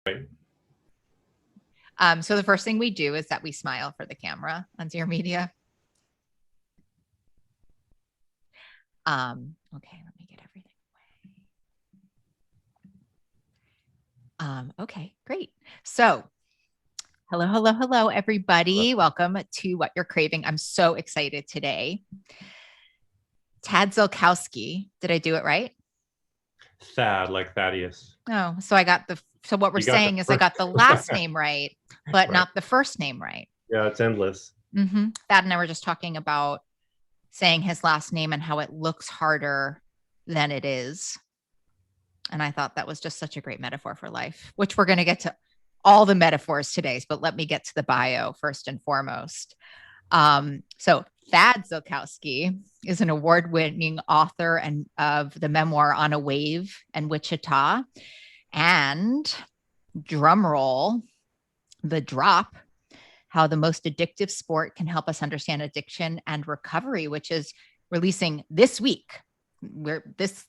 Right. So the first thing we do is that we smile for the camera on Dear Media. Okay, let me get everything away. Okay, great. So hello, everybody. Welcome to What You're Craving. I'm so excited today. Thad Ziolkowski. Did I do it right? Thad, like Thaddeus. Oh, so what we're You got the saying is I first. got the last name right, but Right. not the first name right. Yeah, it's endless. Thad and I were just talking about saying his last name and how it looks harder than it is. And I thought that was just such a great metaphor for life, which we're going to get to all the metaphors today. But let me get to the bio first and foremost. So Thad Ziolkowski is an award-winning author and of the memoir On a Wave and Wichita, and drumroll, The Drop, how the most addictive sport can help us understand addiction and recovery, which is releasing this week. Where this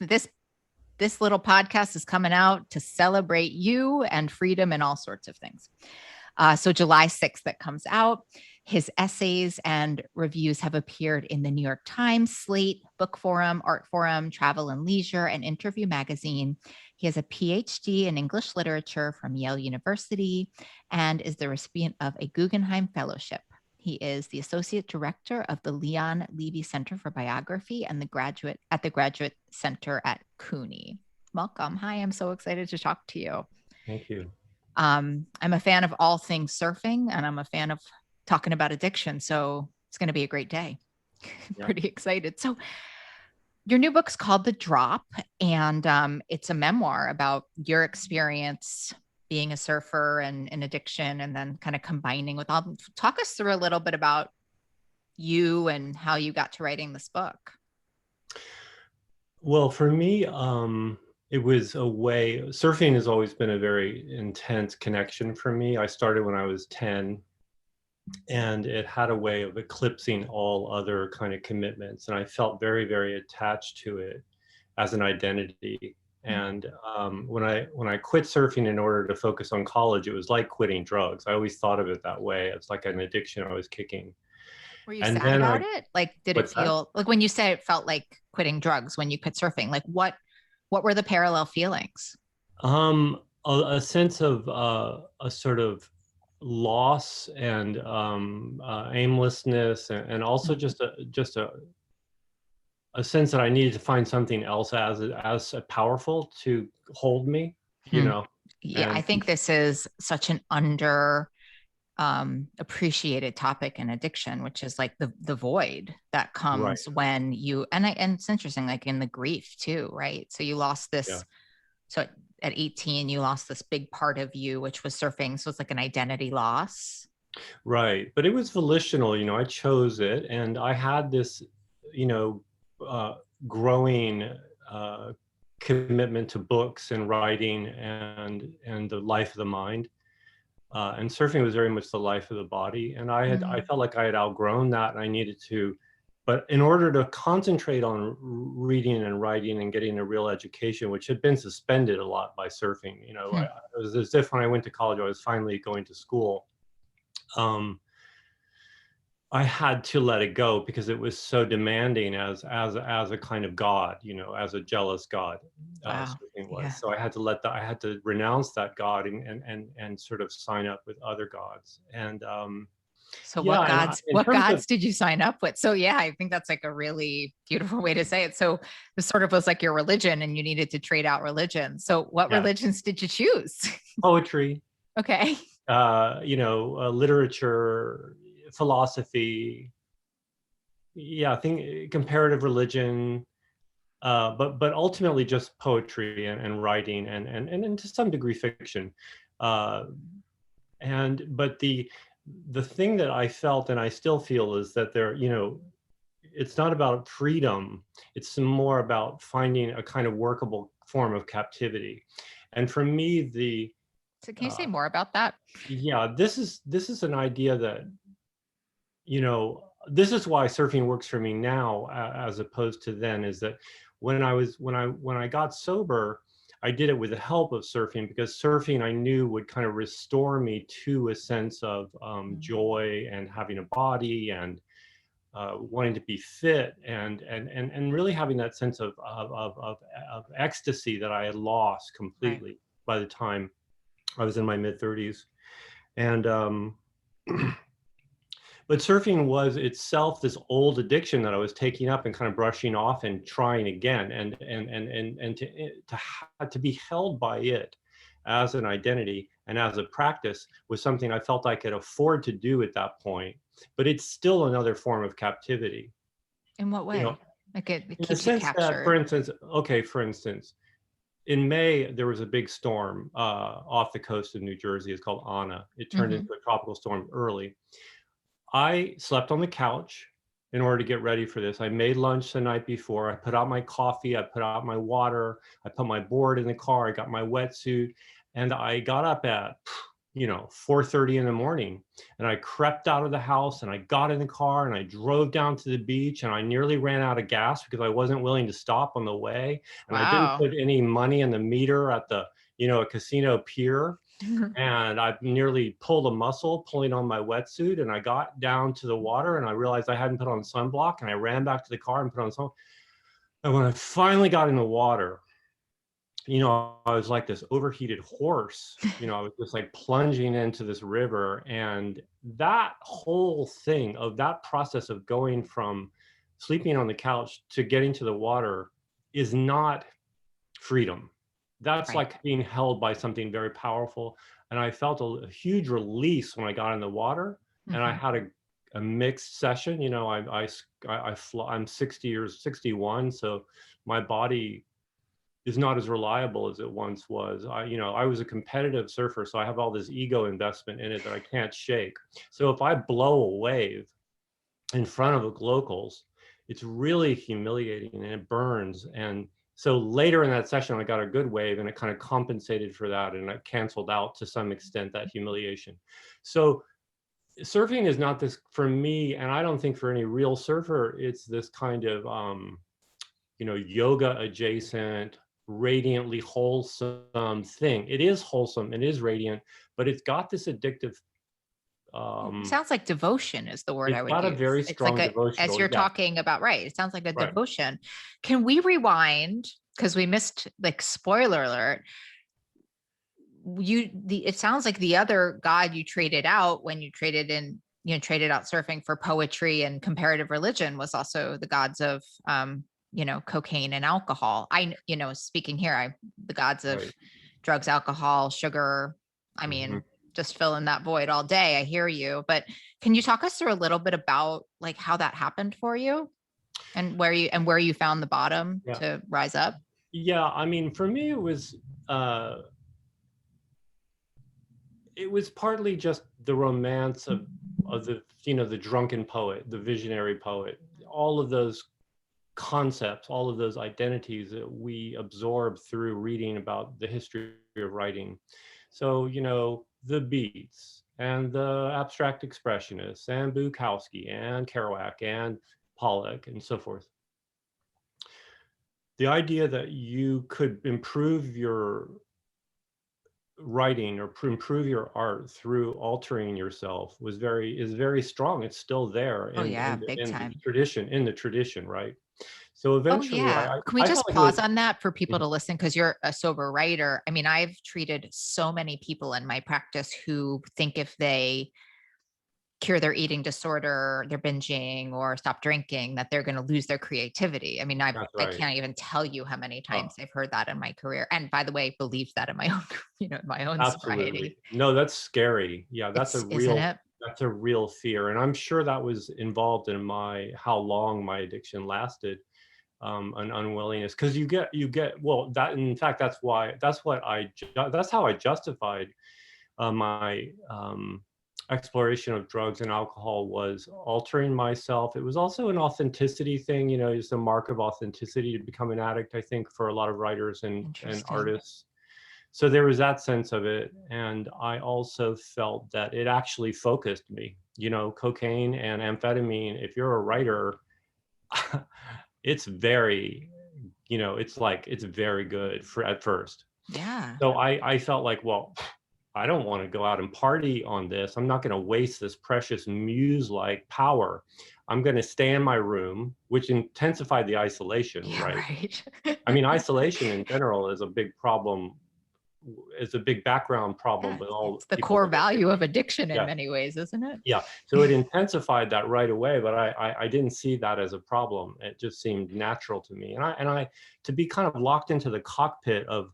little podcast is coming out to celebrate you and freedom and all sorts of things. So July 6th, that comes out. His essays and reviews have appeared in the New York Times, Slate, Book Forum, Art Forum, Travel and Leisure, and Interview Magazine. He has a PhD in English Literature from Yale University and is the recipient of a Guggenheim Fellowship. He is the Associate Director of the Leon Levy Center for Biography and the Graduate Center at CUNY. Welcome. Hi, I'm so excited to talk to you. Thank you. I'm a fan of all things surfing, and I'm a fan of talking about addiction. So it's going to be a great day. Yeah. Pretty excited. So your new book's called The Drop, and it's a memoir about your experience being a surfer and in addiction, and then kind of combining with all. Talk us through a little bit about you and how you got to writing this book. Well, for me, it was a way. Surfing has always been a very intense connection for me. I started when I was 10, and it had a way of eclipsing all other kind of commitments. And I felt very, very attached to it as an identity. And when I quit surfing in order to focus on college, it was like quitting drugs. I always thought of it that way. It's like an addiction I was kicking. Were you And sad then about it? Like, did it what's that? feel like when you said it felt like quitting drugs when you quit surfing? Like, what were the parallel feelings? A sense of a sort of loss and aimlessness, and also just a sense that I needed to find something else as powerful to hold me, you know. Yeah, I And think this is such an under appreciated topic in addiction, which is like the void that right, comes when you and it's interesting, like in the grief too, right? So you lost yeah, this. So at 18, you lost this big part of you, which was surfing. So it's like an identity loss. right. But it was volitional, you know. I chose it, and I had this, you know, growing commitment to books and writing and the life of the mind. And surfing was very much the life of the body. And I felt like I had outgrown that, and I needed to, but in order to concentrate on reading and writing and getting a real education, which had been suspended a lot by surfing, you know, it was as if when I went to college, I was finally going to school. I had to let it go because it was so demanding as a kind of God, you know, as a jealous God. Wow. Surfing was. Yeah. So I had to I had to renounce that God and sort of sign up with other gods. And So yeah, what gods did you sign up with? So yeah, I think that's like a really beautiful way to say it. So this sort of was like your religion and you needed to trade out religion. So what religions did you choose? Poetry. Okay. You know, literature, philosophy. Yeah, I think comparative religion. But ultimately just poetry and writing and to some degree fiction. But the thing that I felt and I still feel is that there, you know, it's not about freedom. It's more about finding a kind of workable form of captivity. And for me, so can you say more about that? Yeah, this is an idea that, you know, this is why surfing works for me now as opposed to then, is that when I got sober, I did it with the help of surfing, because surfing I knew would kind of restore me to a sense of joy and having a body and wanting to be fit and really having that sense of ecstasy that I had lost Right. completely by the time I was in my mid 30s. And but surfing was itself this old addiction that I was taking up and kind of brushing off and trying again, and to be held by it as an identity and as a practice was something I felt I could afford to do at that point. But it's still another form of captivity, In what you know, way? Like it in the keeps you sense that, for captured. instance, okay, for instance, in May, there was a big storm off the coast of New Jersey. It's called Anna. It turned Hmm. into a tropical storm early. I slept on the couch in order to get ready for this. I made lunch the night before. I put out my coffee. I put out my water. I put my board in the car. I got my wetsuit, and I got up at 4:30 in the morning, and I crept out of the house and I got in the car and I drove down to the beach, and I nearly ran out of gas because I wasn't willing to stop on the way, and I didn't Wow. put any money in the meter at the a casino pier, and I nearly pulled a muscle pulling on my wetsuit, and I got down to the water and I realized I hadn't put on sunblock, and I ran back to the car and put on sun. And when I finally got in the water, I was like this overheated horse. I was just like plunging into this river. And that whole thing of that process of going from sleeping on the couch to getting to the water is not freedom. That's Right. like being held by something very powerful. And I felt a huge release when I got in the water, and I Hmm. had a mixed session. I'm 61, so my body is not as reliable as it once was. I was a competitive surfer, so I have all this ego investment in it that I can't shake. So if I blow a wave in front of the locals, it's really humiliating and it burns. And so later in that session, I got a good wave, and it kind of compensated for that, and it canceled out to some extent that humiliation. So surfing is not this for me, and I don't think for any real surfer, it's this kind of yoga adjacent, radiantly wholesome thing. It is wholesome, it is radiant, but it's got this addictive, It um, sounds like devotion is the word I it's would got a use. very It's like strong as devotional, you're yeah, talking about, right? It sounds like a right. devotion. Can we rewind? Because we missed, like, spoiler alert. It sounds like the other god you traded out when you traded out surfing for poetry and comparative religion was also the gods of cocaine and alcohol. Speaking here, the gods of Right. drugs, alcohol, sugar. I Mhm. mean, just fill in that void all day. I hear you. But can you talk us through a little bit about, like, how that happened for you, and where you found the bottom Yeah. to rise up? Yeah. I mean, for me, it was partly just the romance of the drunken poet, the visionary poet, all of those concepts, all of those identities that we absorb through reading about the history of writing. So, the Beats and the abstract expressionists and Bukowski and Kerouac and Pollock and so forth. The idea that you could improve your writing or improve your art through altering yourself is very strong. It's still there Oh yeah, big in the time. tradition, right? So Oh eventually yeah. Can we I felt just like it pause was. on that for people to listen? Because you're a sober writer. I mean, I've treated so many people in my practice who think if they cure their eating disorder, their binging, or stop drinking, that they're going to lose their creativity. I mean, That's I right. can't even tell you how many Uh, times I've heard that in my career. And by the way, believed that in my own, in my own Absolutely. sobriety. No, that's scary. Yeah, Isn't it? that's a real fear. And I'm sure that was involved in how long my addiction lasted, an unwillingness. Because well, that in fact, that's how I justified my exploration of drugs and alcohol, was altering myself. It was also an authenticity thing, it's a mark of authenticity to become an addict, I think, for a lot of writers and Interesting. artists. So there was that sense of it. And I also felt that it actually focused me. Cocaine and amphetamine, if you're a writer, it's very, it's very good for at first. Yeah. So I felt like, well, I don't want to go out and party on this. I'm not going to waste this precious muse-like power. I'm going to stay in my room, which intensified the isolation, Yeah, right? right. I mean, isolation in general is a big problem, is a big background problem Yeah, with it's all the people core with value of addiction. addiction in Yeah, many ways, isn't it? yeah. So it intensified that right away, but I didn't see that as a problem. It just seemed natural to me. And I to be kind of locked into the cockpit of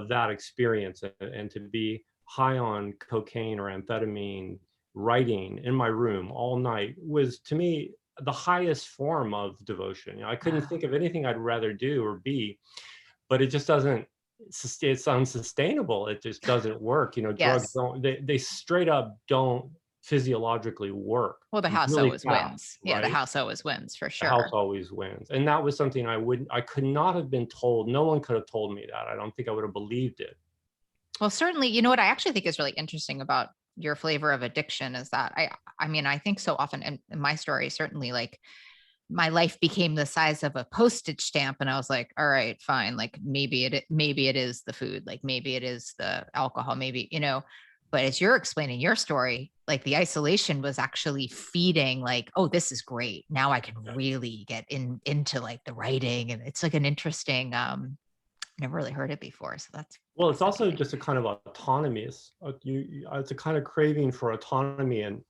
that experience, and to be high on cocaine or amphetamine, writing in my room all night, was to me the highest form of devotion. You know, I couldn't Wow. think of anything I'd rather do or be, but it just doesn't, it's unsustainable. It just doesn't work. You know, drugs Yes. don't, they straight up don't physiologically work Well, the house really always fast, wins. Yeah, the right? house always wins for The house sure. always wins. And that was something I could not have been told. No one could have told me that. I don't think I would have believed it. Well, certainly, you know what I actually think is really interesting about your flavor of addiction is that I mean, I think so often in my story, certainly like my life became the size of a postage stamp and I was like, all right, fine, like maybe it is the food, like maybe it is the alcohol, maybe, you know. But as you're explaining your story, like the isolation was actually feeding like, oh, this is great, now I can Yeah. really get into like the writing, and it's like an interesting never really heard it before, so that's Well, it's also fascinating. just a kind of autonomy. It's a kind of craving for autonomy and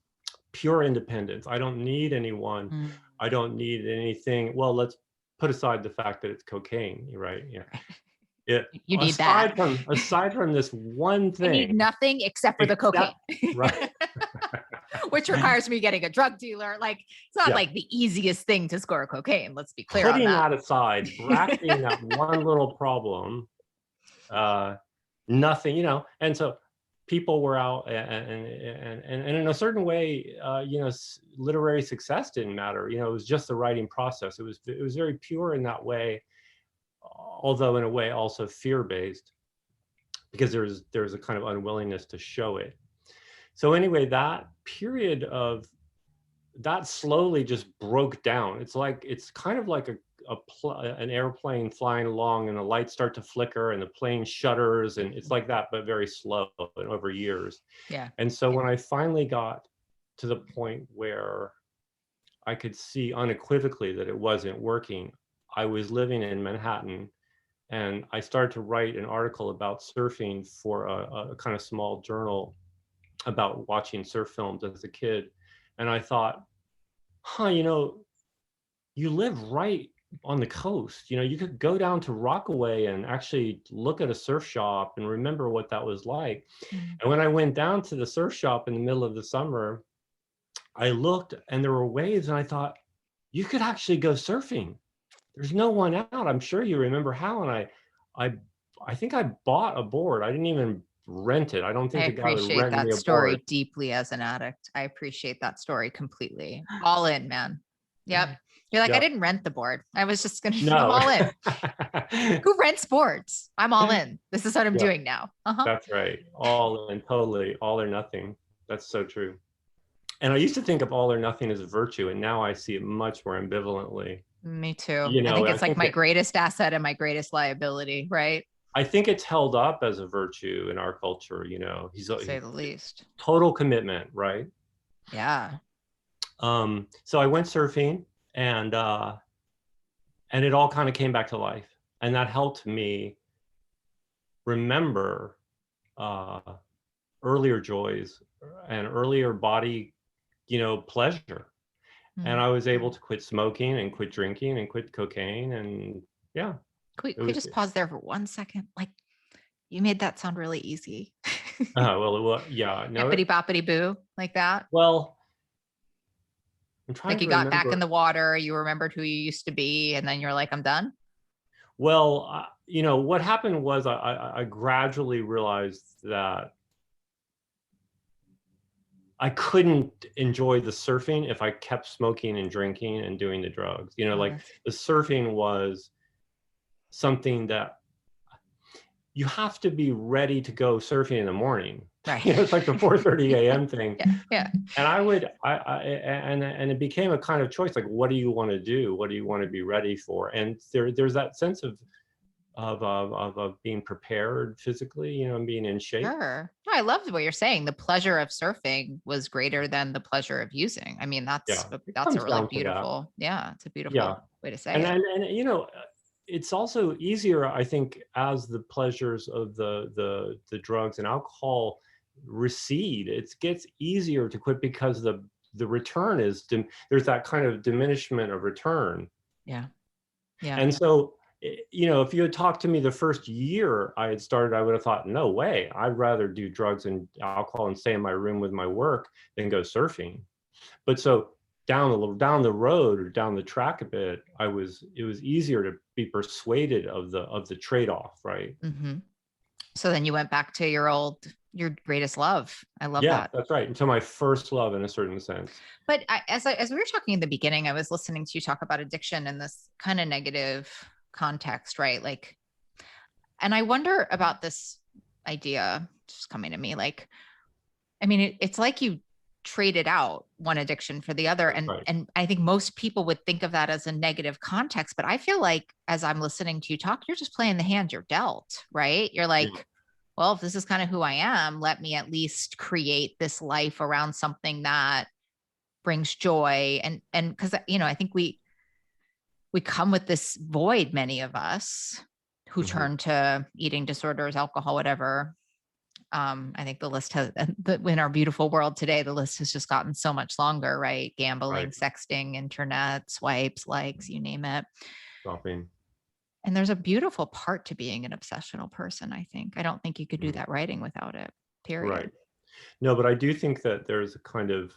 pure independence. I don't need anyone. Mm. I don't need anything. Well, let's put aside the fact that it's cocaine, right? Yeah. It, You need that. aside from this one I need thing, nothing except for the except, cocaine. right? Which requires me getting a drug dealer. Like, it's not Yeah. like the easiest thing to score cocaine. Let's be clear on Putting that. that aside, bracketing that one little problem, uh, nothing, you know. And so people were out, and in a certain way, you know, literary success didn't matter. You know, it was just the writing process. It was very pure in that way, although in a way also fear-based, because there's a kind of unwillingness to show it. So anyway, that period of that slowly just broke down. It's kind of like an airplane flying along, and the lights start to flicker and the plane shudders, and it's like that, but very slow and over years. Yeah. And so when I finally got to the point where I could see unequivocally that it wasn't working, I was living in Manhattan, and I started to write an article about surfing for a kind of small journal about watching surf films as a kid. And I thought, you know, you live right on the coast. You know, you could go down to Rockaway and actually look at a surf shop and remember what that was like. Mm. And when I went down to the surf shop in the middle of the summer, I looked and there were waves, and I thought, you could actually go surfing. There's no one out. I'm sure you remember how. And I I think I bought a board. I didn't even rent it. I don't I think the guy would appreciate rent me that a board. story deeply as an addict. I appreciate that story completely. All in, man. Yep. You're like, I Yep. didn't rent the board. I was just going to, I'm No. all in. Who rents boards? I'm all in. This is what I'm Yeah, doing now. Uh-huh. that's right. All in, totally, all or nothing. That's so true. And I used to think of all or nothing as a virtue, and now I see it much more ambivalently. Me too. You I know, think it's like my greatest asset and my greatest liability, right? I think it's held up as a virtue in our culture. You know, To say the least. total commitment, right? Yeah. So I went surfing, and it all kind of came back to life, and that helped me remember uh, earlier joys and earlier body, you know, pleasure. And I was able to quit smoking and quit drinking and quit cocaine, and yeah. Can we just pause there for 1 second? Like, you made that sound really easy. Well, yeah, no. Bippity boppity boo, like that. Well, I'm trying Like to you got back remember. in the water, you remembered who you used to be, and then you're like, I'm done. Well, you know, what happened was I gradually realized that I couldn't enjoy the surfing if I kept smoking and drinking and doing the drugs. You know, like the surfing was something that you have to be ready to go surfing in the morning. Right. You know, it's like the 4:30 a.m. thing. Yeah. And and it became a kind of choice. Like, what do you want to do? What do you want to be ready for? And there's that sense of of being prepared physically, you know, and being in shape. Sure. No, I love what you're saying. The pleasure of surfing was greater than the pleasure of using. I mean, Yeah, it that's a comes really down to that. beautiful, yeah, it's a Yeah, beautiful way to say it. and you know, it's also easier, I think, as the pleasures of the drugs and alcohol recede. It gets easier to quit because the return is there's that kind of diminishment of return. Yeah. Yeah. And so, you know, if you had talked to me the first year I had started, I would have thought, no way, I'd rather do drugs and alcohol and stay in my room with my work than go surfing. But so down the road or down the track a bit, it was easier to be persuaded of the trade-off, right? Hmm. So then you went back to your greatest love. I love Yeah, that. that's right. Until my first love in a certain sense. But as we were talking in the beginning, I was listening to you talk about addiction in this kind of negative context, right? Like, and I wonder about this idea just coming to me. Like, I mean, it's like you traded out one addiction for the other, That's right. and I think most people would think of that as a negative context. But I feel like as I'm listening to you talk, you're just playing the hand you're dealt, right? You're Yeah. like, well, if this is kind of who I am, let me at least create this life around something that brings joy. And because you know, I think we come with this void, many of us who Mhm. turn to eating disorders, alcohol, whatever. I think the list has, in our beautiful world today, the list has just gotten so much longer, right? Gambling, Right. sexting, internet, swipes, likes, you name it. Stopping. And there's a beautiful part to being an obsessional person, I think. I don't think you could do Mhm. that writing without it, Right. period. No, but I do think that there's a kind of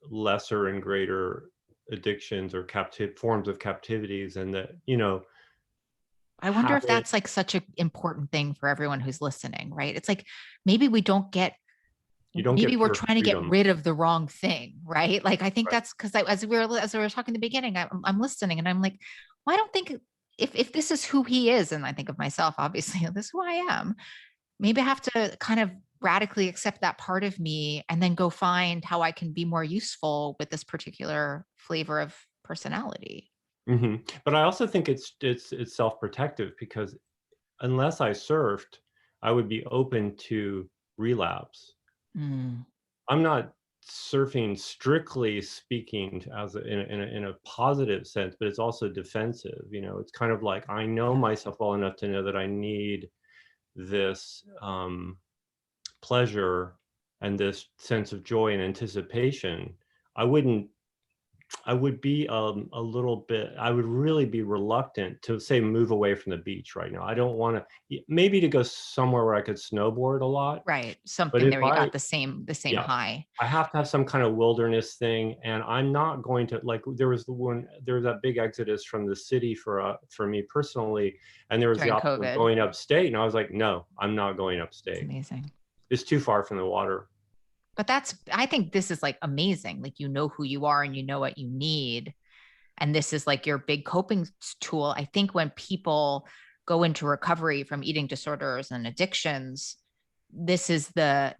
lesser and greater addictions or captive forms of captivities, and that, you know, I wonder if habit, that's like such an important thing for everyone who's listening, right? It's like maybe we don't get you don't maybe get we're pure trying to get freedom. rid of the wrong thing, right? Like I think Right. that's because as we were talking in the beginning, I'm listening and I'm like, well, I don't think if this is who he is, and I think of myself, obviously, this is who I am. Maybe I have to kind of radically accept that part of me and then go find how I can be more useful with this particular flavor of personality. But I also think it's self-protective, because unless I surfed, I would be open to relapse. Mm, I'm not surfing strictly speaking as in a positive sense, but it's also defensive. You know, it's kind of like I know yeah. myself well enough to know that I need this pleasure and this sense of joy and anticipation. I wouldn't I would be a little bit, I would really be reluctant to say move away from the beach right now. I don't want to, maybe to go somewhere where I could snowboard a lot. Right. But Something if there you I, got the same yeah, high I have to have some kind of wilderness thing, and I'm not going to, like, there was that big exodus from the city for me personally, and there was the during option of COVID. going upstate, and I was like, no, I'm not going It's upstate. amazing. It's too far from the water. But I think this is like amazing. Like, you know who you are and you know what you need. And this is like your big coping tool. I think when people go into recovery from eating disorders and addictions, this is the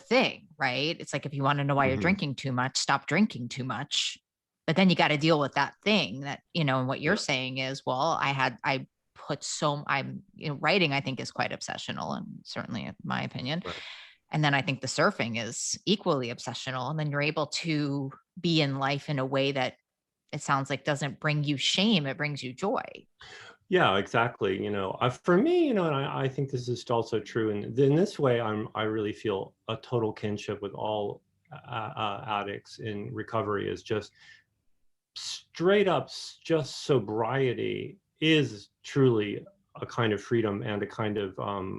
thing, right? It's like if you want to know why you're Hmm. drinking too much, stop drinking too much. But then you got to deal with that thing that, and what you're Yeah. saying is, well, I put so I'm, writing, I think is quite obsessional, and certainly in my opinion. Right. And then I think the surfing is equally obsessional. And then you're able to be in life in a way that it sounds like doesn't bring you shame, it brings you joy. Yeah, exactly. You know, for me, you know, and I think this is also true. And in this way, I really feel a total kinship with all addicts in recovery. Is just straight up, just sobriety is truly a kind of freedom and a kind of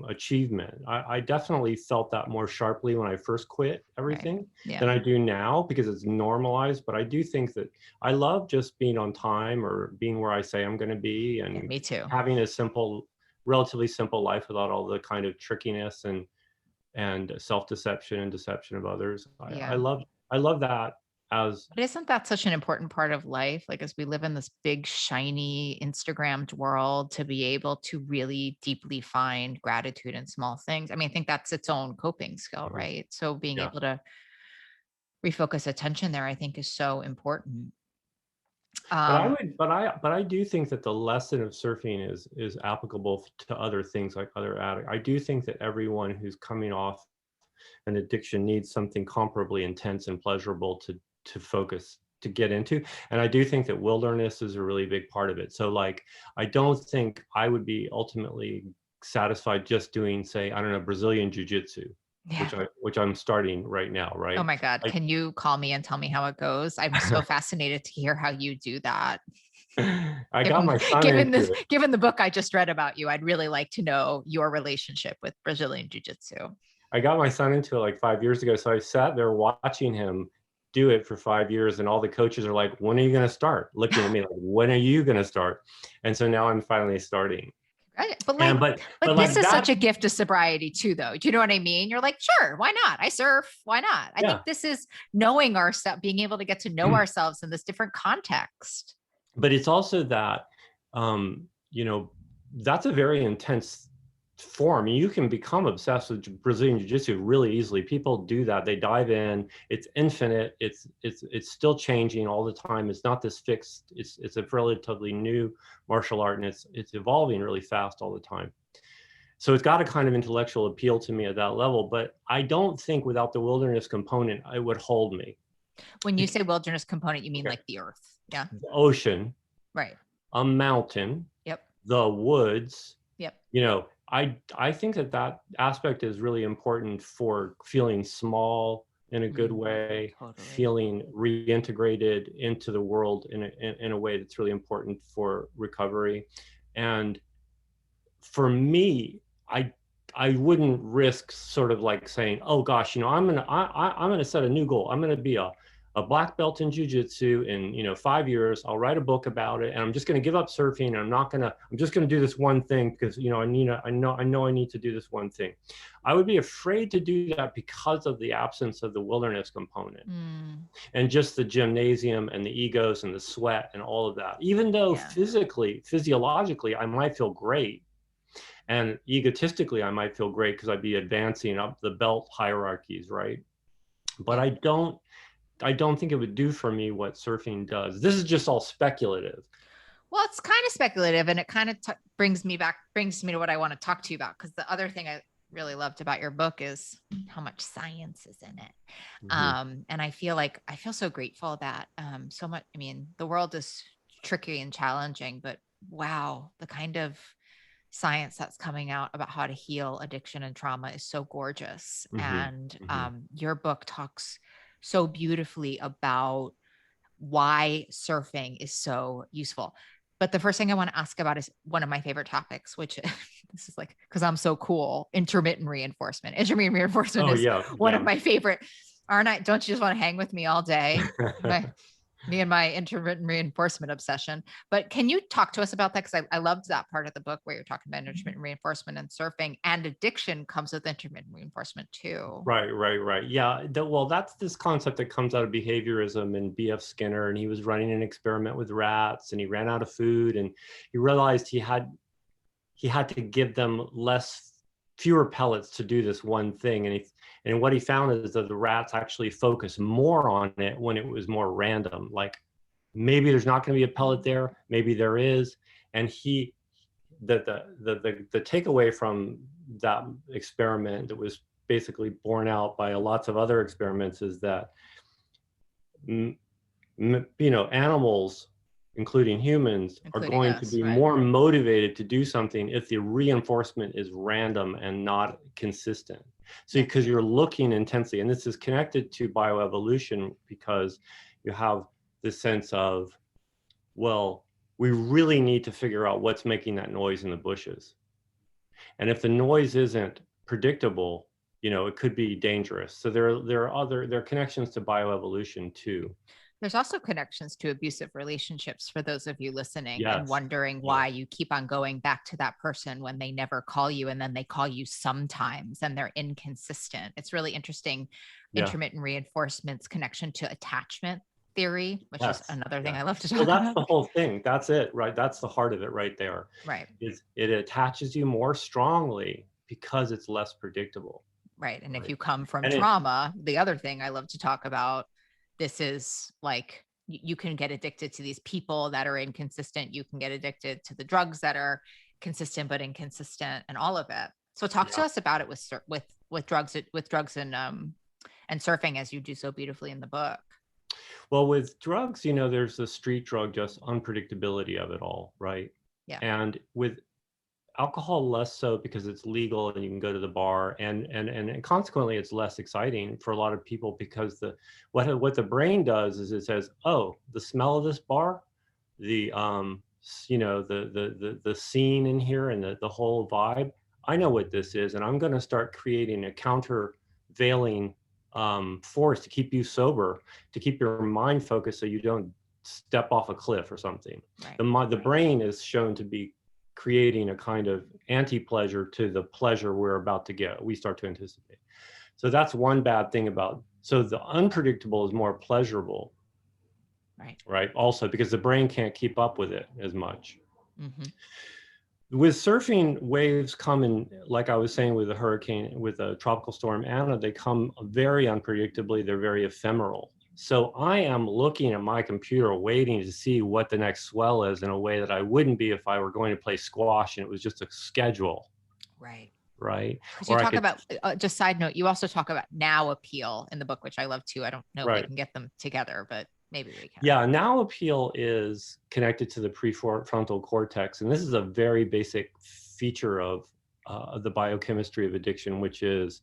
achievement. I definitely felt that more sharply when I first quit Right. everything Yeah. than I do now, because it's normalized. But I do think that I love just being on time, or being where I say I'm going to be, Yeah. and Me too. having a simple, relatively simple life without all the kind of trickiness and self-deception and deception of others. Yeah. I love that as. But isn't that such an important part of life? Like, as we live in this big, shiny, Instagrammed world, to be able to really deeply find gratitude in small things. I mean, I think that's its own coping skill, Mhm. right? So being Yeah. able to refocus attention there, I think, is so important. Um, But I do think that the lesson of surfing is applicable to other things like other addicts. I do think that everyone who's coming off an addiction needs something comparably intense and pleasurable to focus to get into. And I do think that wilderness is a really big part of it. So like, I don't think I would be ultimately satisfied just doing, say, I don't know, Brazilian jiu-jitsu, yeah. which I'm starting right now, Oh right? my God. I, Can you call me and tell me how it goes? I'm so fascinated to hear how you do that. I got my son into it. Given the book I just read about you, I'd really like to know your relationship with Brazilian Jiu-Jitsu. I got my son into it like 5 years ago. So I sat there watching him do it for 5 years. And all the coaches are like, when are you going to start? Looking at me like, when are you going to start? And so now I'm finally starting. Right. But And but this like is such that, a gift of sobriety too, though. Do you know what I mean? You're like, sure, why not? I surf. Why not? I think yeah. this is knowing ourselves, being able to get to know ourselves in this different context. But it's also that, you know, that's a very intense form. You can become obsessed with Brazilian Jiu-Jitsu really easily. People do that. They dive in. It's infinite. It's still changing all the time. It's not this fixed. It's a relatively new martial art, and it's evolving really fast all the time. So it's got a kind of intellectual appeal to me at that level. But I don't think without the wilderness component, it would hold me. When you say wilderness component, you mean Okay. like the earth. Yeah. The ocean, Right. a mountain, Yep. the woods, Yep. you know, I think that aspect is really important for feeling small in a good way, Totally. feeling reintegrated into the world in a way that's really important for recovery. And for me, I wouldn't risk sort of like saying, oh gosh, you know, I'm gonna set a new goal. I'm gonna be a black belt in jiu-jitsu in, you know, 5 years. I'll write a book about it, and I'm just gonna give up surfing. And I'm just gonna do this one thing because, you know, I know I need to do this one thing. I would be afraid to do that because of the absence of the wilderness component and just the gymnasium and the egos and the sweat and all of that. Even though Yeah. physiologically, I might feel great. And egotistically, I might feel great because I'd be advancing up the belt hierarchies, right? But Yeah. I don't think it would do for me what surfing does. This is just all speculative. Well, it's kind of speculative, and it kind of brings me to what I want to talk to you about. Because the other thing I really loved about your book is how much science is in it. Mm-hmm. And I feel so grateful that so much. I mean, the world is tricky and challenging, but wow, the kind of science that's coming out about how to heal addiction and trauma is so gorgeous. Mm-hmm. And Mm-hmm. your book talks so beautifully about why surfing is so useful. But the first thing I want to ask about is one of my favorite topics, which this is like, because I'm so cool, intermittent reinforcement. Intermittent reinforcement Oh is yeah, one yeah. of my favorite. Aren't I? Don't you just want to hang with me all day? Me and my intermittent reinforcement obsession. But can you talk to us about that? Because I loved that part of the book where you're talking about intermittent reinforcement and surfing, and addiction comes with intermittent reinforcement too. Right. Yeah. Well, that's this concept that comes out of behaviorism and B.F. Skinner. And he was running an experiment with rats, and he ran out of food, and he realized he had to give them fewer pellets to do this one thing. And what he found is that the rats actually focus more on it when it was more random. Like maybe there's not going to be a pellet there, maybe there is. And the takeaway from that experiment that was basically borne out by lots of other experiments is that animals, including humans, are going to be more motivated to do something if the reinforcement is random and not consistent. So because you're looking intensely, and this is connected to bioevolution, because you have this sense of, well, we really need to figure out what's making that noise in the bushes. And if the noise isn't predictable, it could be dangerous. So there are connections to bioevolution too. There's also connections to abusive relationships for those of you listening and Yes. wondering why you keep on going back to that person when they never call you, and then they call you sometimes and they're inconsistent. It's really interesting. Intermittent reinforcement's connection to attachment theory, which is another thing I love to talk about. Well, that's the whole thing. That's it, right? That's the heart of it right there. Right. It attaches you more strongly because it's less predictable. Right. And if you come from trauma, the other thing I love to talk about, this is like you can get addicted to these people that are inconsistent. You can get addicted to the drugs that are consistent but inconsistent, and all of it. So talk to us about it with drugs and surfing, as you do so beautifully in the book. Well, with drugs, there's the street drug, just unpredictability of it all, right? Yeah. And with alcohol, less so, because it's legal and you can go to the bar, and consequently it's less exciting for a lot of people, because what the brain does is it says, oh, the smell of this bar, the the scene in here, and the whole vibe, I know what this is, and I'm going to start creating a countervailing force to keep you sober, to keep your mind focused, so you don't step off a cliff or something. Right. The brain is shown to be creating a kind of anti-pleasure to the pleasure we're about to get, we start to anticipate. So that's one bad thing so the unpredictable is more pleasurable. Right. Also, because the brain can't keep up with it as much. Mm-hmm. With surfing, waves come in, like I was saying, with a hurricane, with a tropical storm Anna, they come very unpredictably. They're very ephemeral. So I am looking at my computer, waiting to see what the next swell is, in a way that I wouldn't be if I were going to play squash and it was just a schedule. Right. Right. Because you talk about, just side note, you also talk about now appeal in the book, which I love too. I don't know if we can get them together, but maybe we can. Yeah, now appeal is connected to the prefrontal cortex. And this is a very basic feature of the biochemistry of addiction, which is,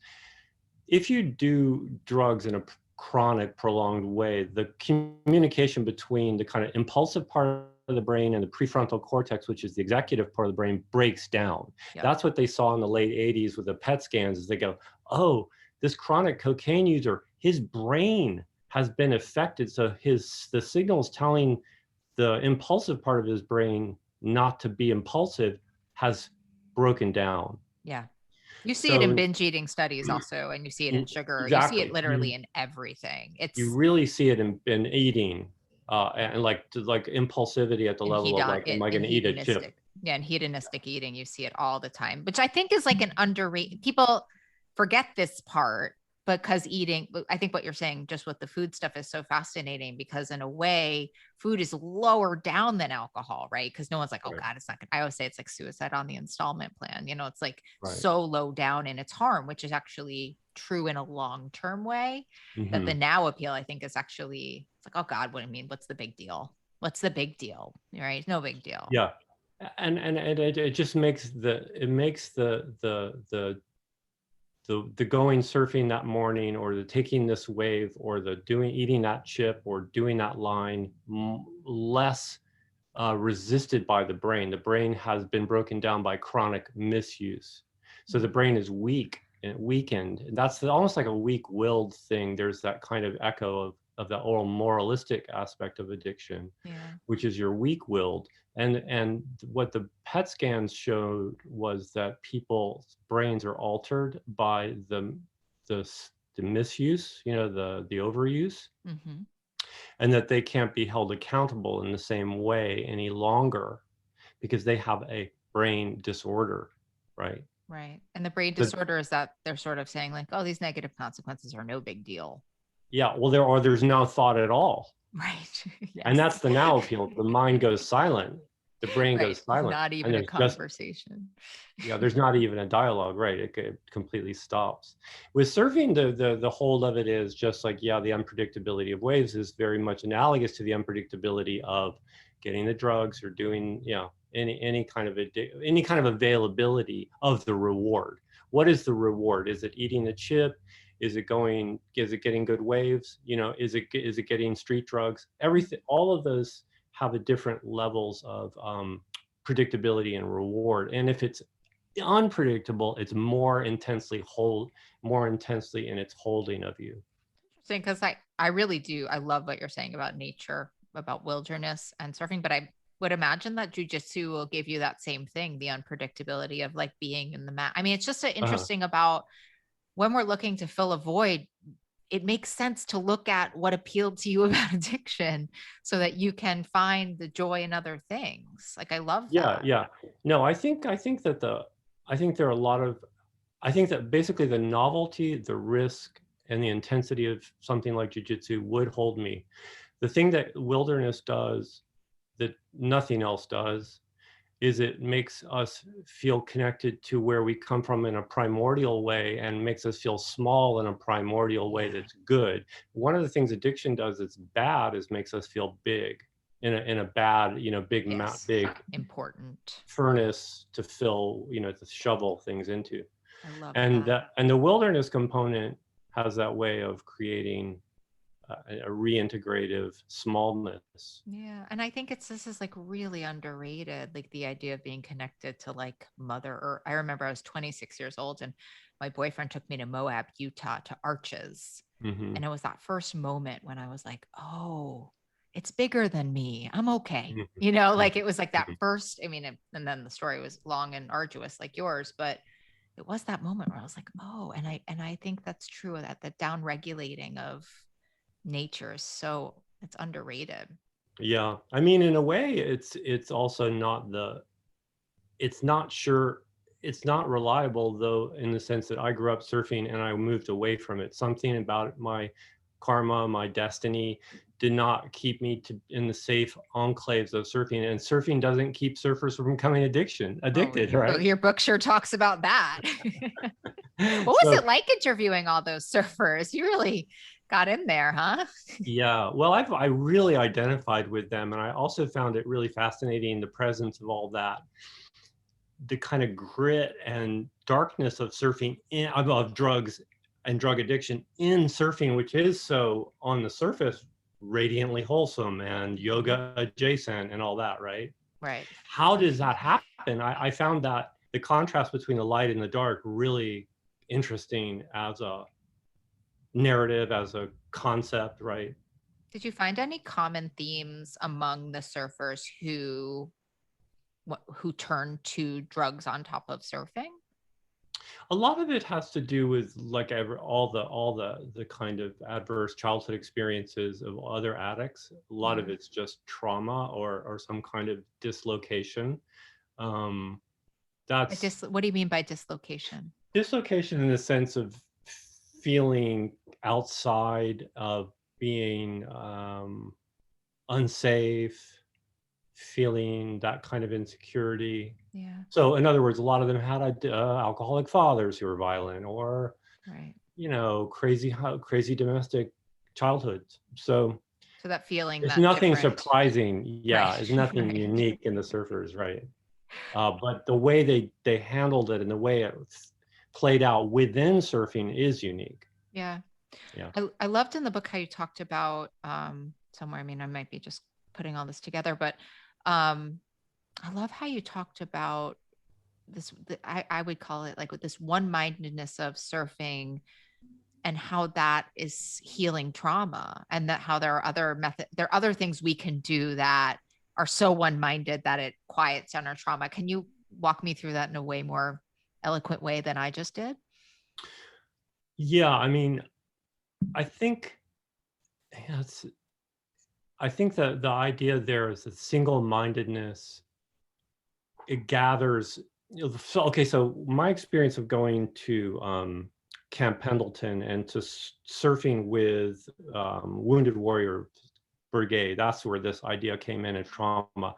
if you do drugs in a chronic, prolonged way, the communication between the kind of impulsive part of the brain and the prefrontal cortex, which is the executive part of the brain, breaks down. Yep. That's what they saw in the late 80s with the PET scans, is they go, oh, this chronic cocaine user, his brain has been affected. So the signals telling the impulsive part of his brain not to be impulsive has broken down. Yeah. You see it in binge eating studies also, and you see it in sugar. Exactly. You see it literally in everything. You really see it in eating, and like impulsivity at the level of like, am I going to eat a chip? Yeah, and hedonistic eating, you see it all the time, which I think is like an underrated. People forget this part, because eating, I think what you're saying just with the food stuff is so fascinating, because in a way, food is lower down than alcohol, right? Because no one's like, oh God, it's not good. I always say it's like suicide on the installment plan. It's like so low down in its harm, which is actually true in a long-term way. Mm-hmm. That the now appeal, I think, is actually, it's like, oh God, what do you mean? What's the big deal? What's the big deal? Right? No big deal. Yeah. And it just makes the going surfing that morning, or the taking this wave, or the eating that chip, or doing that line less resisted by the brain. The brain has been broken down by chronic misuse. So the brain is weak and weakened. That's almost like a weak-willed thing. There's that kind of echo of the oral moralistic aspect of addiction, which is you're weak-willed. And what the PET scans showed was that people's brains are altered by the misuse, the overuse, mm-hmm. and that they can't be held accountable in the same way any longer, because they have a brain disorder, right? Right. And the brain disorder is that they're sort of saying like, oh, these negative consequences are no big deal. Yeah, well, there's no thought at all. Right. Yes. And that's the now appeal. The mind goes silent. The brain goes silent. Not even a conversation. There's not even a dialogue, right? It completely stops. With surfing, the whole of it is just like, the unpredictability of waves is very much analogous to the unpredictability of getting the drugs, or doing, any kind of availability of the reward. What is the reward? Is it eating the chip? Is it getting good waves? Is it getting street drugs? Everything, all of those have a different levels of predictability and reward. And if it's unpredictable, it's more intensely in its holding of you. Interesting, because I really do. I love what you're saying about nature, about wilderness and surfing, but I would imagine that jujitsu will give you that same thing, the unpredictability of like being in the mat. I mean, it's just interesting about when we're looking to fill a void, it makes sense to look at what appealed to you about addiction, so that you can find the joy in other things. Like, I love that. Yeah. No, I think that basically the novelty, the risk, and the intensity of something like jiu-jitsu would hold me. the thing that wilderness does that nothing else does is it makes us feel connected to where we come from in a primordial way, and makes us feel small in a primordial way that's good. One of the things addiction does that's bad is makes us feel big in a bad, big Yes. big Important. furnace to fill, to shovel things into. I love And that. and the wilderness component has that way of creating a reintegrative smallness. Yeah. And I think this is like really underrated, like the idea of being connected to like Mother Earth. I remember I was 26 years old and my boyfriend took me to Moab, Utah to Arches. Hmm. And it was that first moment when I was like, oh, it's bigger than me. I'm okay. Like it was like that first, I mean, and then the story was long and arduous like yours, but it was that moment where I was like, oh, and I think that's true, that the down regulating of nature is it's underrated. Yeah, I mean, in a way, it's also not it's not sure, it's not reliable though, in the sense that I grew up surfing and I moved away from it. Something about my karma, my destiny, did not keep me in the safe enclaves of surfing, and surfing doesn't keep surfers from becoming Oh, addicted, right? your book sure talks about that. What was So it like interviewing all those surfers? You really got in there, huh? yeah, well, I really identified with them, and I also found it really fascinating, the presence of all that, the kind of grit and darkness of surfing, of drugs and drug addiction in surfing, which is so on the surface radiantly wholesome and yoga adjacent and all that, right? Right. How does that happen? I found that the contrast between the light and the dark really interesting as a narrative, as a concept, right? Did you find any common themes among the surfers who turned to drugs on top of surfing? A lot of it has to do with like all the kind of adverse childhood experiences of other addicts. A lot of Yeah. it's just trauma or some kind of dislocation. Um, that's What do you mean by dislocation? dislocation in the sense of feeling outside of being unsafe, feeling that kind of insecurity. Yeah. So in other words, a lot of them had alcoholic fathers who were violent, or Right. crazy domestic childhoods. So So that feeling, it's that nothing different. surprising. Right. Yeah, it's nothing Right. unique in the surfers, right? But the way they handled it and the way it played out within surfing is unique. Yeah. Yeah. I loved in the book how you talked about somewhere. I mean, I might be just putting all this together, but um, I love how you talked about I would call it like with this one-mindedness of surfing, and how that is healing trauma, and that how there are other things we can do that are so one-minded that it quiets down our trauma. Can you walk me through that in a way more eloquent way than I just did? Yeah, I mean, I think yeah, I think that the idea there is that single-mindedness, it gathers, so okay, so my experience of going to Camp Pendleton and to surfing with Wounded Warrior Brigade, that's where this idea came in trauma.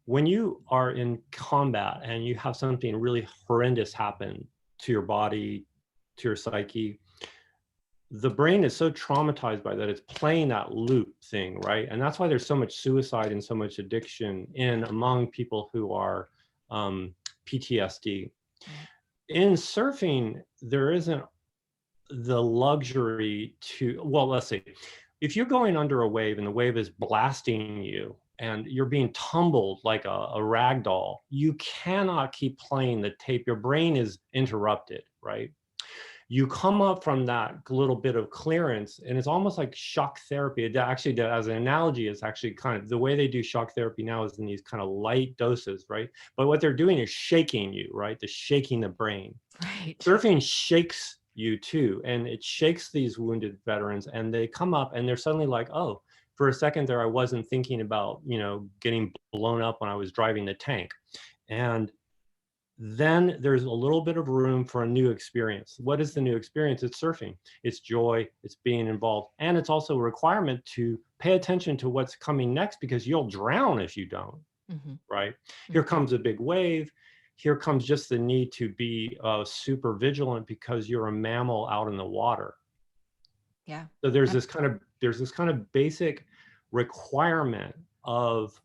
When you are in combat and you have something really horrendous happen to your body, to your psyche, the brain is so traumatized by that, it's playing that loop thing, right? And that's why there's so much suicide and so much addiction among people who are PTSD. Right. In surfing, there isn't the luxury to, well, let's see, if you're going under a wave and the wave is blasting you and you're being tumbled like a rag doll, you cannot keep playing the tape. Your brain is interrupted, right? You come up from that little bit of clearance, and it's almost like shock therapy. It actually, as an analogy, it's actually kind of the way they do shock therapy now is in these kind of light doses, right? But what they're doing is shaking you, right? They're shaking the brain. Right. Surfing shakes you too, and it shakes these wounded veterans, and they come up and they're suddenly like, oh, for a second there, I wasn't thinking about, getting blown up when I was driving the tank. And then there's a little bit of room for a new experience. What is the new experience? It's surfing. It's joy. It's being involved. And it's also a requirement to pay attention to what's coming next, because you'll drown if you don't, Mm-hmm. right? Here Mm-hmm. comes a big wave. Here comes just the need to be super vigilant because you're a mammal out in the water. Yeah. So there's this kind of basic requirement of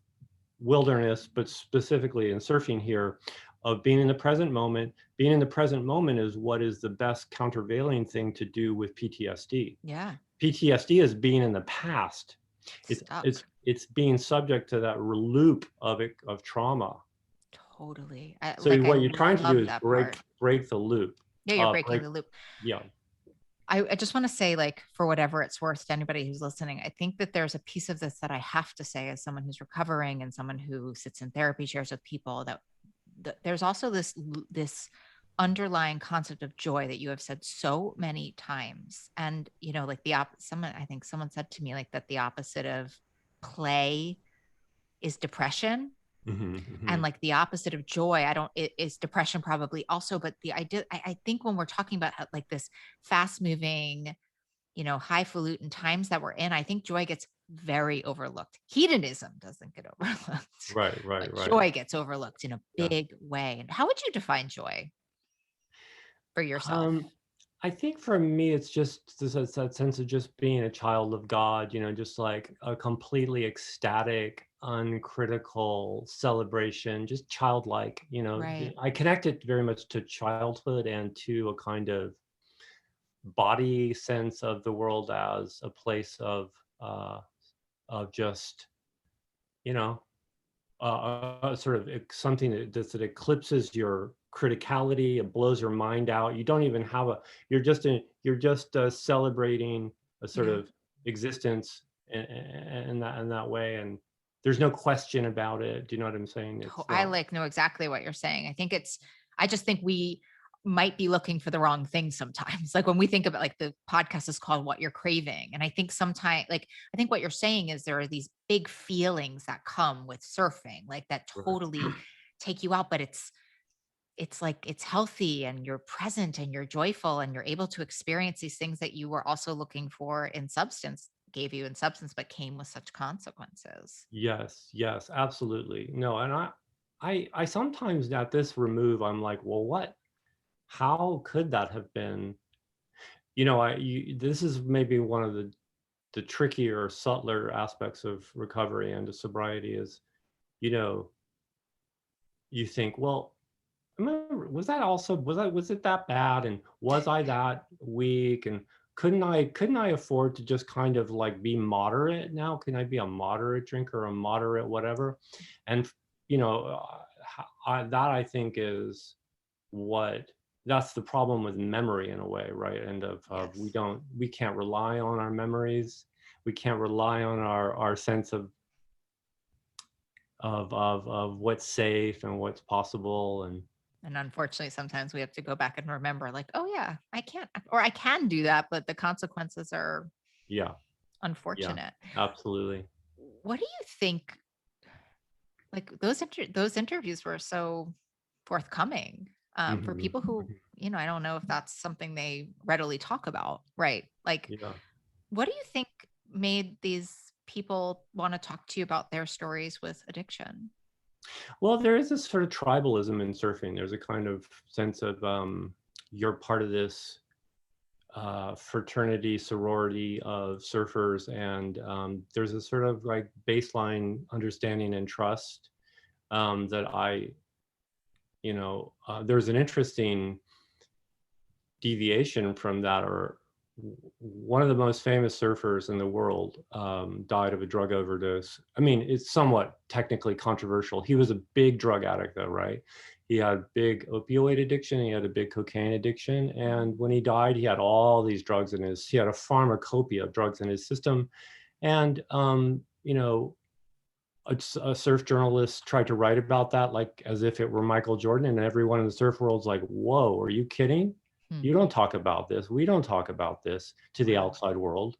wilderness, but specifically in surfing here, of being in the present moment. Being in the present moment is what is the best countervailing thing to do with PTSD. Yeah. PTSD is being in the past. Stuck. It's being subject to that loop of trauma. Totally. So I what you're trying to do love is that part. break the loop. Yeah, you're breaking Break, the loop. yeah. I just want to say, like, for whatever it's worth to anybody who's listening, I think that there's a piece of this that I have to say as someone who's recovering and someone who sits in therapy chairs with people, that there's also this underlying concept of joy that you have said so many times. And, you know, like I think someone said to me like that the opposite of play is depression. Mm-hmm, mm-hmm. And like the opposite of joy, it is depression probably also, but I think when we're talking about like this fast moving, you know, highfalutin times that we're in, I think joy gets very overlooked. Hedonism doesn't get overlooked, Right, but right. joy gets overlooked in a Yeah. big way. And how would you define joy for yourself? I think for me, it's just that sense of just being a child of God, you know, just like a completely ecstatic, uncritical celebration, just childlike, you know. Right. I connect it very much to childhood and to a kind of body sense of the world as a place of just, you know, sort of something that eclipses your criticality. It blows your mind out. You don't even have you're just celebrating a sort Yeah. of existence in that way, and there's no question about it. Do you know what I'm saying? It's I not. like know exactly what you're saying. I just think we might be looking for the wrong thing sometimes. Like when we think about, like, the podcast is called What You're Craving. And I think sometimes, like, I think what you're saying is there are these big feelings that come with surfing, like that totally take you out, but it's like it's healthy and you're present and you're joyful and you're able to experience these things that you were also looking for in substance, gave you in substance, but came with such consequences. Yes, yes, absolutely. No, and I sometimes at this remove, I'm like, well, what? How could that have been? You know, this is maybe one of the trickier, subtler aspects of recovery and sobriety is, you know, you think, well, was it that bad? And was I that weak? And couldn't I afford to just kind of like be moderate now? Can I be a moderate drinker, a moderate whatever? And, you know, that I think is that's the problem with memory in a way, right? And of Yes. we can't rely on our memories. We can't rely on our sense of what's safe and what's possible. And unfortunately, sometimes we have to go back and remember, like, oh yeah, I can't, or I can do that, but the consequences are Yeah, yeah, unfortunate. absolutely. What do you think? Like those interviews were so forthcoming, for Hmm. people who, you know, I don't know if that's something they readily talk about, right? Like, Yeah. what do you think made these people want to talk to you about their stories with addiction? Well, there is this sort of tribalism in surfing. There's a kind of sense of you're part of this fraternity, sorority of surfers, and there's a sort of like baseline understanding and trust that there's an interesting deviation from that, or one of the most famous surfers in the world died of a drug overdose. I mean, it's somewhat technically controversial. He was a big drug addict though, right? He had big opioid addiction, he had a big cocaine addiction, and when he died, he had all these drugs he had a pharmacopoeia of drugs in his system. And a surf journalist tried to write about that like as if it were Michael Jordan, and everyone in the surf world's like, whoa, are you kidding? Hmm. You don't talk about this. We don't talk about this to the Wow. outside world.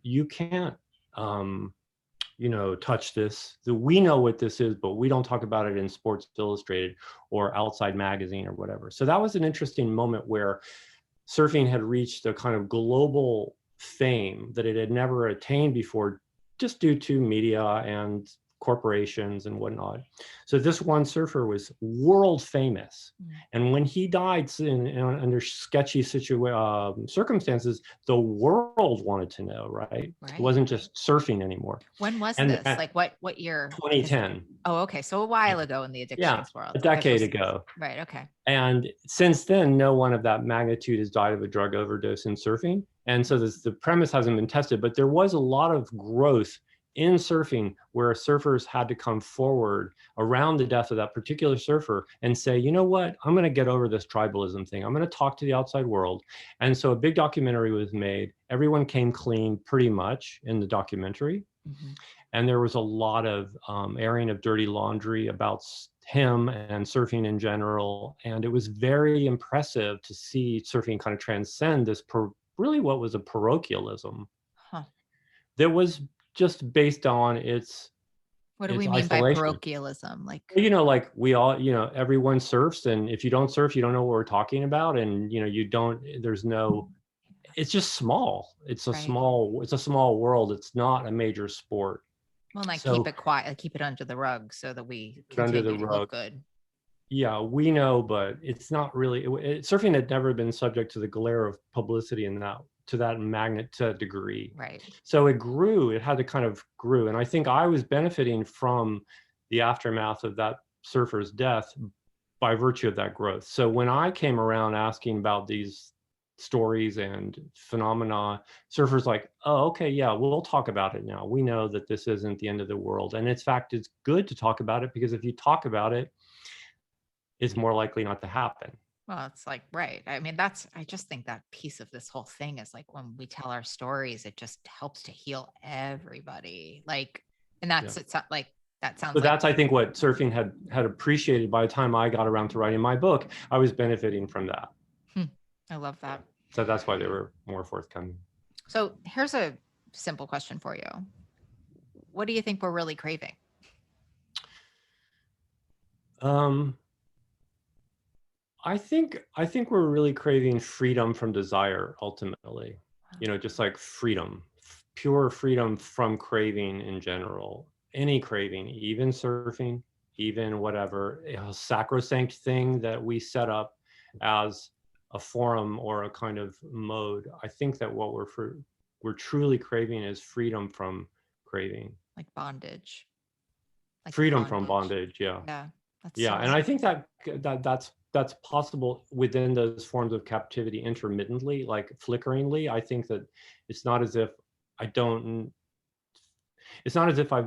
You can't touch this. We know what this is, but we don't talk about it in Sports Illustrated or Outside Magazine or whatever. So that was an interesting moment where surfing had reached a kind of global fame that it had never attained before, just due to media and corporations and whatnot. So this one surfer was world famous. And when he died under sketchy circumstances, the world wanted to know, right? It wasn't just surfing anymore. When was this? Like what year? 2010. Oh, okay. So a while ago in the addictions world. A decade ago. Right. Okay. And since then, no one of that magnitude has died of a drug overdose in surfing. And so the premise hasn't been tested, but there was a lot of growth in surfing where surfers had to come forward around the death of that particular surfer and say, you know what, I'm going to get over this tribalism thing. I'm going to talk to the outside world. And so a big documentary was made. Everyone came clean pretty much in the documentary. And there was a lot of airing of dirty laundry about him and surfing in general. And it was very impressive to see surfing kind of transcend this really what was a parochialism that was just based on its what do we mean by parochialism? Like, like we all, everyone surfs, and if you don't surf, you don't know what we're talking about, and it's just small. It's a small world. It's not a major sport. Well, like keep it quiet, like keep it under the rug so that we continue to look good. Yeah, we know, but it's not really. Surfing had never been subject to the glare of publicity in that to that degree. Right. So it grew. It had to kind of grew, and I think I was benefiting from the aftermath of that surfer's death by virtue of that growth. So when I came around asking about these stories and phenomena, surfers like, oh, okay, yeah, we'll talk about it now. We know that this isn't the end of the world, and in fact, it's good to talk about it because if you talk about it, it's more likely not to happen. Well, it's like, right. I mean, I just think that piece of this whole thing is like when we tell our stories, it just helps to heal everybody. Like, and it's not like, that sounds but that's, I think, what surfing had appreciated by the time I got around to writing my book. I was benefiting from that. I love that. So that's why they were more forthcoming. So here's a simple question for you. What do you think we're really craving? I think we're really craving freedom from desire, ultimately. Just like freedom, pure freedom from craving in general. Any craving, even surfing, even whatever, a sacrosanct thing that we set up as a forum or a kind of mode. I think that what we're truly craving is freedom from craving. Like bondage. Like freedom from bondage, yeah. Yeah. And I think that's possible within those forms of captivity intermittently, like flickeringly. I think that it's not as if I've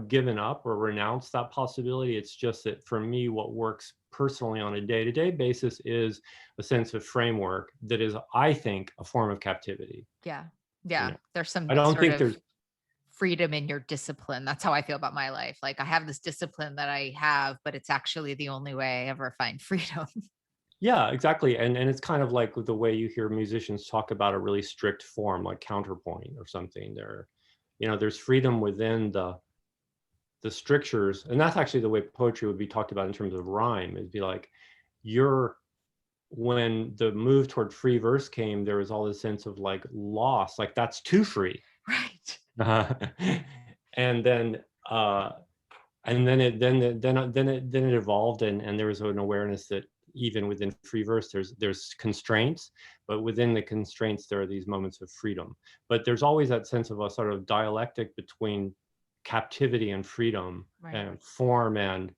given up or renounced that possibility. It's just that for me, what works personally on a day-to-day basis is a sense of framework that is, I think, a form of captivity. Yeah. There's some there's freedom in your discipline. That's how I feel about my life. Like I have this discipline that I have, but it's actually the only way I ever find freedom. Yeah, exactly. And it's kind of like the way you hear musicians talk about a really strict form, like counterpoint or something. There's freedom within the strictures. And that's actually the way poetry would be talked about in terms of rhyme. It'd be like, when the move toward free verse came, there was all this sense of like loss, like that's too free. Right. And then it evolved, and there was an awareness that even within free verse, there's constraints, but within the constraints, there are these moments of freedom. But there's always that sense of a sort of dialectic between captivity and freedom, and form and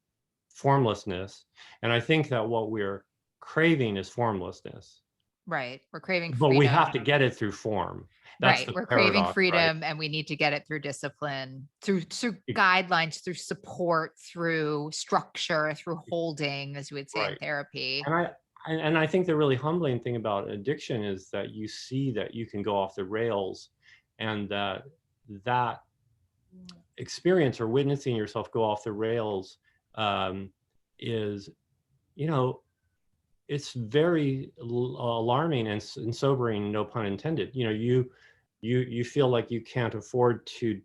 formlessness. And I think that what we're craving is formlessness. Right. We're craving freedom. But we have to get it through form. That's We're craving freedom, and we need to get it through discipline, through guidelines, through support, through structure, through holding, as you would say in therapy. And I think the really humbling thing about addiction is that you see that you can go off the rails, and that experience or witnessing yourself go off the rails is, it's very alarming and sobering, no pun intended. You feel like you can't afford to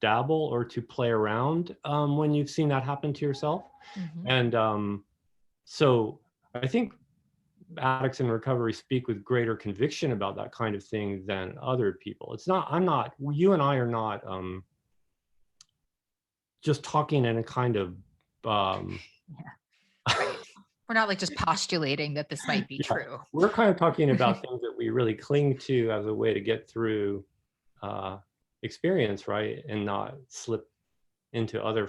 dabble or to play around when you've seen that happen to yourself. Mhm. And so I think addicts in recovery speak with greater conviction about that kind of thing than other people. It's not, you and I are not just talking in a kind of, Yeah, right. We're not like just postulating that this might be yeah, true. we're kind of talking about things that we really cling to as a way to get through experience, right? And not slip into other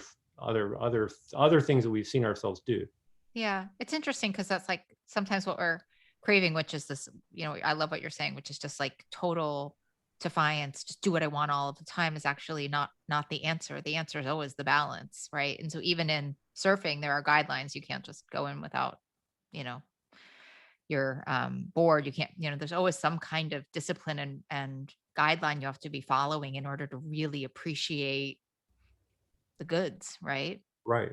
things that we've seen ourselves do. Yeah, it's interesting because that's like sometimes what we're craving, which is this, I love what you're saying, which is just like total defiance, just do what I want all of the time, is actually not the answer. The answer is always the balance, right? And so even in surfing, there are guidelines. You can't just go in without, you know, your board. You can't, there's always some kind of discipline and guideline you have to be following in order to really appreciate the goods, right? Right,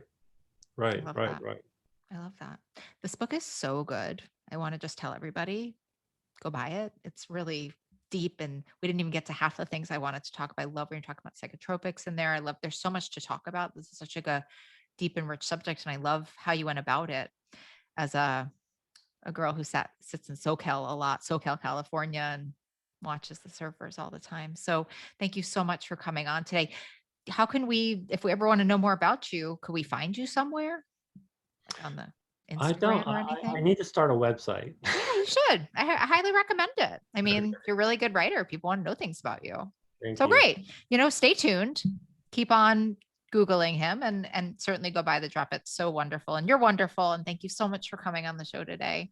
I right, love right, that. right. I love that. This book is so good. I want to just tell everybody, go buy it. It's really deep, and we didn't even get to half the things I wanted to talk about. I love when you're talking about psychotropics in there. I love, there's so much to talk about. This is such a deep and rich subject, and I love how you went about it as a girl who sits in SoCal a lot, SoCal, California, and watches the surfers all the time. So thank you so much for coming on today. How can we, if we ever want to know more about you, could we find you somewhere? Like on the I don't. Instagram or I anything? need to start a website. Yeah, you should. I highly recommend it. I mean, you're a really good writer. People want to know things about you. Thank So you. great. Stay tuned. Keep on Googling him and certainly go buy the drop. It's so wonderful. And you're wonderful. And thank you so much for coming on the show today.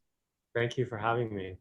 Thank you for having me.